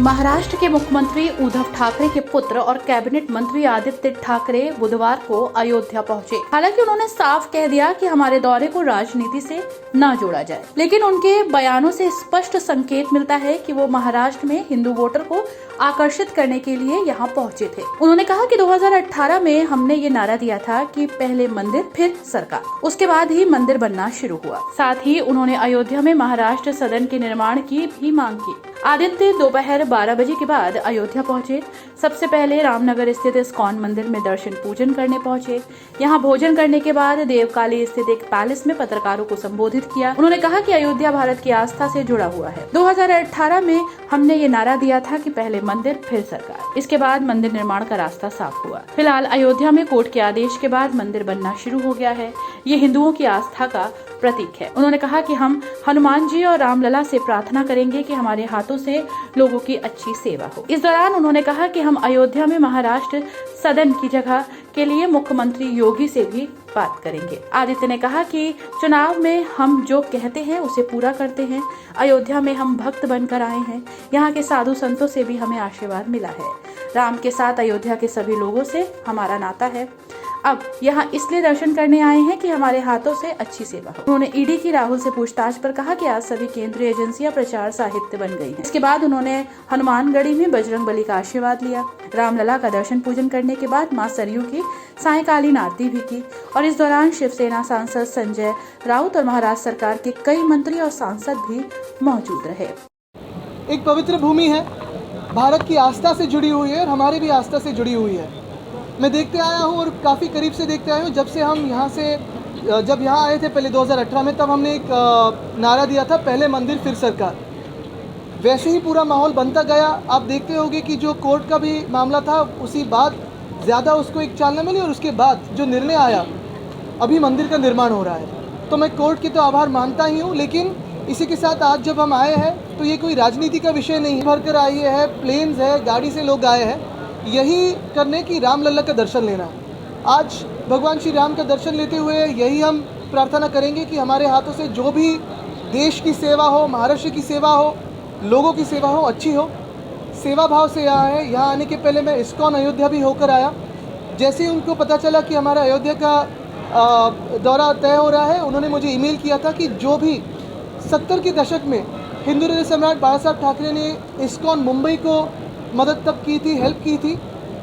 महाराष्ट्र के मुख्यमंत्री उद्धव ठाकरे के पुत्र और कैबिनेट मंत्री आदित्य ठाकरे बुधवार को अयोध्या पहुंचे। हालांकि उन्होंने साफ कह दिया कि हमारे दौरे को राजनीति से न जोड़ा जाए, लेकिन उनके बयानों से स्पष्ट संकेत मिलता है कि वो महाराष्ट्र में हिंदू वोटर को आकर्षित करने के लिए यहाँ पहुंचे थे। उन्होंने कहा कि 2018 में हमने ये नारा दिया था कि पहले मंदिर फिर सरकार, उसके बाद ही मंदिर बनना शुरू हुआ। साथ ही उन्होंने अयोध्या में महाराष्ट्र सदन के निर्माण की भी मांग की। आदित्य दोपहर 12 बजे के बाद अयोध्या पहुंचे। सबसे पहले रामनगर स्थित इस्कॉन मंदिर में दर्शन पूजन करने पहुंचे। यहां भोजन करने के बाद देवकाली स्थित एक पैलेस में पत्रकारों को संबोधित किया। उन्होंने कहा कि अयोध्या भारत की आस्था से जुड़ा हुआ है। 2018 में हमने ये नारा दिया था कि पहले मंदिर फिर सरकार, इसके बाद मंदिर निर्माण का रास्ता साफ हुआ। फिलहाल अयोध्या में कोर्ट के आदेश के बाद मंदिर बनना शुरू हो गया है। ये हिंदुओं की आस्था का प्रतीक है। उन्होंने कहा कि हम हनुमान जी और रामलला से प्रार्थना करेंगे कि हमारे हाथों से लोगों की अच्छी सेवा हो। इस दौरान उन्होंने कहा कि हम अयोध्या में महाराष्ट्र सदन की जगह के लिए मुख्यमंत्री योगी से भी बात करेंगे। आदित्य ने कहा कि चुनाव में हम जो कहते हैं उसे पूरा करते हैं। अयोध्या में हम भक्त बनकर आए हैं। यहाँ के साधु संतों से भी हमें आशीर्वाद मिला है। राम के साथ अयोध्या के सभी लोगों से हमारा नाता है। अब यहाँ इसलिए दर्शन करने आए हैं कि हमारे हाथों से अच्छी सेवा हो। उन्होंने ईडी की राहुल से पूछताछ पर कहा कि आज सभी केंद्रीय एजेंसियां प्रचार साहित्य बन गई हैं। इसके बाद उन्होंने हनुमानगढ़ी में बजरंगबली का आशीर्वाद लिया। रामलला का दर्शन पूजन करने के बाद मां सरयू की सायंकालीन आरती भी की और इस दौरान शिवसेना सांसद संजय राउत और महाराष्ट्र सरकार के कई मंत्री और सांसद भी मौजूद रहे। एक पवित्र भूमि है, भारत की आस्था से जुड़ी हुई है और हमारी भी आस्था से जुड़ी हुई है। मैं देखते आया हूँ और काफ़ी करीब से देखते आया हूँ। जब से हम यहाँ से जब यहाँ आए थे पहले 2018 में, तब हमने एक नारा दिया था, पहले मंदिर फिर सरकार। वैसे ही पूरा माहौल बनता गया। आप देखते होंगे कि जो कोर्ट का भी मामला था, उसी बाद ज़्यादा उसको एक चालना मिली और उसके बाद जो निर्णय आया, अभी मंदिर का निर्माण हो रहा है। तो मैं कोर्ट की तो आभार मानता ही हूँ, लेकिन इसी के साथ आज जब हम आए हैं तो ये कोई राजनीति का विषय नहीं है। भरकर आई है, प्लेन्स है, गाड़ी से लोग आए हैं यही करने की रामलला का दर्शन लेना। आज भगवान श्री राम का दर्शन लेते हुए यही हम प्रार्थना करेंगे कि हमारे हाथों से जो भी देश की सेवा हो, महाराष्ट्र की सेवा हो, लोगों की सेवा हो, अच्छी हो। सेवा भाव से यहाँ है। यहाँ आने के पहले मैं इस्कॉन अयोध्या भी होकर आया। जैसे ही उनको पता चला कि हमारा अयोध्या का दौरा तय हो रहा है, उन्होंने मुझे ईमेल किया था कि जो भी 70 के दशक में हिंदू हृदय सम्राट बाला साहब ठाकरे ने इस्कॉन मुंबई को मदद तब की थी, हेल्प की थी,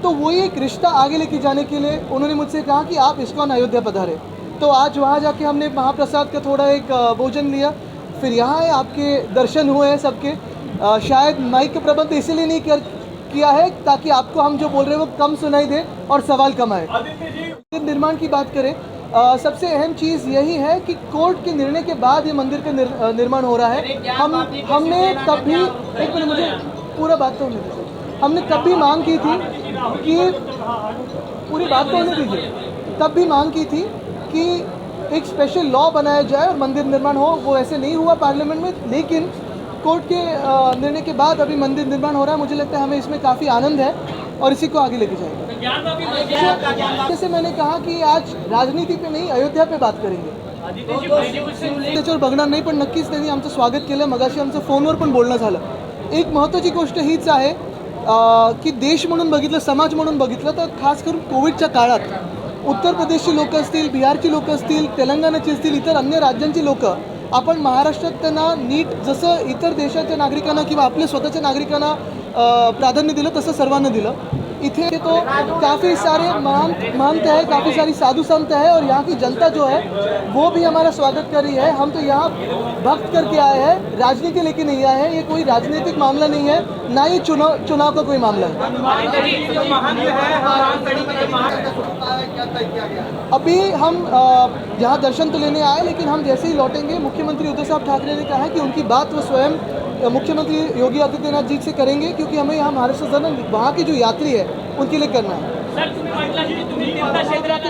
तो वही एक रिश्ता आगे लेके जाने के लिए उन्होंने मुझसे कहा कि आप इस्कॉन अयोध्या पधारें। तो आज वहाँ जाके हमने महाप्रसाद का थोड़ा एक भोजन लिया, फिर यहाँ है, आपके दर्शन हुए हैं सबके। शायद माइक का प्रबंध इसीलिए नहीं किया है ताकि आपको हम जो बोल रहे हैं वो कम सुनाई दे और सवाल कम आए। निर्माण की बात करें, सबसे अहम चीज़ यही है कि कोर्ट के निर्णय के बाद ये मंदिर का निर्माण हो रहा है। हमने तब भी, एक मिनट मुझे पूरा बात तो होने दीजिए, हमने तब भी मांग की थी कि पूरी बात तो होने दीजिए, तब भी मांग की थी कि एक स्पेशल लॉ बनाया जाए और मंदिर निर्माण हो। वो ऐसे नहीं हुआ पार्लियामेंट में, लेकिन कोर्ट के निर्णय के बाद अभी मंदिर निर्माण हो रहा है। मुझे लगता है हमें इसमें काफ़ी आनंद है और इसी को आगे लेके जाएंगे। जैसे मैंने कहा कि आज राजनीति पे नहीं, अयोध्या पे बात करेंगे। और बघणार नाही, पण नक्कीच त्यांनी आमचं स्वागत केलं। मगाशी आमचं फोनवर पण बोलणं झालं। एक महत्त्वाची गोष्ट हीच आहे की देश म्हणून बघितलं, समाज म्हणून बघितलं तर खास करून कोविडच्या काळात उत्तर प्रदेशची लोक असतील, बिहारची लोक असतील, तेलंगणाची असतील, इतर अन्य राज्यांची लोक आपण महाराष्ट्रात त्यांना नीट जसं इतर देशाच्या नागरिकांना किंवा आपल्या स्वतःच्या नागरिकांना प्राधान्य दिलं तसं सर्वांना दिलं। इथे तो काफ़ी सारे महंत है, काफ़ी सारी साधु संत है और यहाँ की जनता जो है वो भी हमारा स्वागत कर रही है। हम तो यहाँ भक्त करके आए हैं, राजनीति लेके नहीं आए हैं। ये कोई राजनीतिक मामला नहीं है, ना ही चुनाव का कोई मामला है। अभी हम यहाँ दर्शन तो लेने आए, लेकिन हम जैसे ही लौटेंगे, मुख्यमंत्री उद्धव साहब ठाकरे ने कहा है कि उनकी बात वो स्वयं मुख्यमंत्री योगी आदित्यनाथ जी से करेंगे, क्योंकि हमें यहाँ महाराष्ट्र सदन वहाँ की जो यात्री है उनके लिए करना है।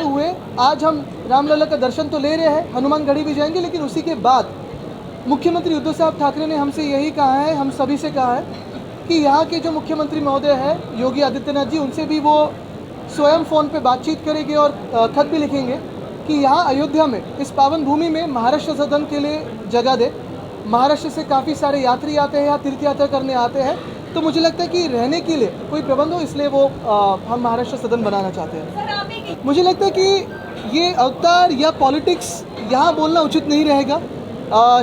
हुए आज हम रामलला का दर्शन तो ले रहे हैं, हनुमानगढ़ी भी जाएंगे, लेकिन उसी के बाद मुख्यमंत्री उद्धव साहब ठाकरे ने हमसे यही कहा है, हम सभी से कहा है कि यहाँ के जो मुख्यमंत्री महोदय हैं योगी आदित्यनाथ जी, उनसे भी वो स्वयं फ़ोन पे बातचीत करेंगे और खत भी लिखेंगे कि यहाँ अयोध्या में, इस पावन भूमि में महाराष्ट्र सदन के लिए जगह दे। महाराष्ट्र से काफ़ी सारे यात्री आते हैं, यहाँ तीर्थ यात्रा करने आते हैं, तो मुझे लगता है कि रहने के लिए कोई प्रबंध हो, इसलिए वो हम महाराष्ट्र सदन बनाना चाहते हैं। मुझे लगता है कि ये अवतार या पॉलिटिक्स यहाँ बोलना उचित नहीं रहेगा।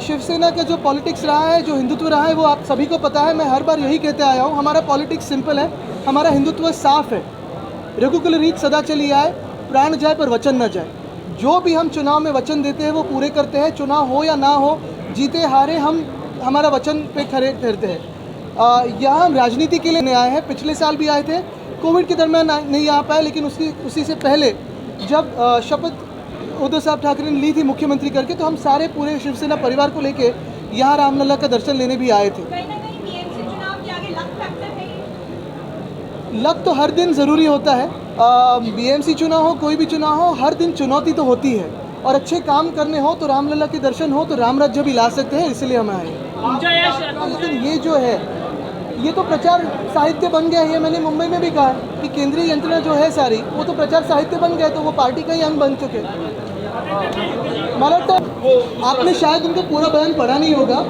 शिवसेना का जो पॉलिटिक्स रहा है, जो हिंदुत्व रहा है, वो आप सभी को पता है। मैं हर बार यही कहते आया हूँ, हमारा पॉलिटिक्स सिंपल है, हमारा हिंदुत्व साफ है। रघुकुल रीत सदा चली आए, प्राण जाए पर वचन न जाए। जो भी हम चुनाव में वचन देते हैं वो पूरे करते हैं। चुनाव हो या ना हो, जीते हारे, हम हमारा वचन पे खरे ठहरते हैं। यहाँ हम राजनीति के लिए नहीं आए हैं। पिछले साल भी आए थे, कोविड के दरमियान नहीं आ पाए, लेकिन उसी से पहले जब शपथ उद्धव साहब ठाकरे ने ली थी मुख्यमंत्री करके, तो हम सारे पूरे शिवसेना परिवार को लेके यहाँ रामलला का दर्शन लेने भी आए थे। कहीं ना कहीं बीएमसी चुनाव के आगे लक फैक्टर है ये? लक तो हर दिन ज़रूरी होता है। बीएमसी चुनाव हो, कोई भी चुनाव हो, हर दिन चुनौती तो होती है। और अच्छे काम करने हो तो रामलला के दर्शन हो तो राम राज्य भी ला सकते हैं, इसलिए हम आए। लेकिन ये जो है, ये तो प्रचार साहित्य बन गया है। ये मैंने मुंबई में भी कहा कि केंद्रीय यंत्रणा जो है सारी, वो तो प्रचार साहित्य बन गया, तो वो पार्टी का ही अंग बन चुके। मतलब तो आपने शायद उनको पूरा बयान पढ़ा नहीं होगा।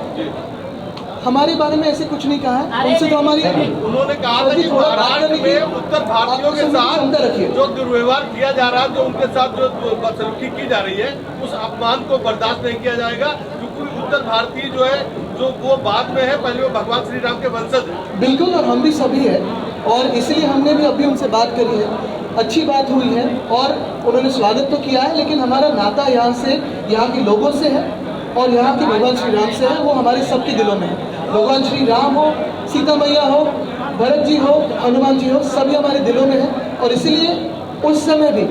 हमारे बारे में ऐसे कुछ नहीं कहा है। उनसे तो हमारी, उन्होंने कहा था कि महाराष्ट्र में उत्तर भारतीयों के साथ जो दुर्व्यवहार किया जा रहा है, जो उनके साथ जो बदसलूकी की जा रही है, उस अपमान को बर्दाश्त नहीं किया जाएगा, क्योंकि उत्तर भारतीय जो है, जो वो बाद में है, पहले वो भगवान श्री राम के वंशज है। बिल्कुल, और हम भी सभी है, और इसलिए हमने भी अभी उनसे बात करी है। अच्छी बात हुई है और उन्होंने स्वागत तो किया है, लेकिन हमारा नाता यहाँ से, यहाँ के लोगों से है और यहाँ के भगवान श्री राम से है। वो हमारे सबके दिलों में है। भगवान श्री राम हो, सीता मैया हो, भरत जी हो, हनुमान जी हो, सभी हमारे दिलों में है। और इसलिए उस समय भी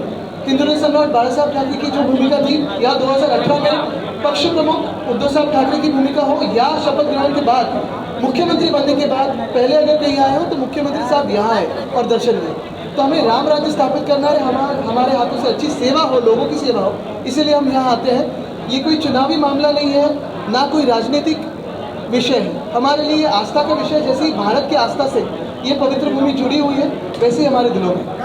हिंदुस्तान सम्राट बाला साहब ठाकरे की जो भूमिका थी, या 2018 में पक्ष प्रमुख उद्धव साहब ठाकरे की भूमिका हो, या शपथ ग्रहण के बाद मुख्यमंत्री बनने के बाद पहले अगर कहीं आए हो तो मुख्यमंत्री साहब यहाँ आए और दर्शन दें। तो हमें राम राज्य स्थापित करना है, हमारे हाथों से अच्छी सेवा हो, लोगों की सेवा हो, इसीलिए हम यहाँ आते हैं। ये कोई चुनावी मामला नहीं है, ना कोई राजनीतिक विषय है। हमारे लिए आस्था का विषय, जैसे ही भारत की आस्था से ये पवित्र भूमि जुड़ी हुई है, वैसे ही हमारे दिलों में।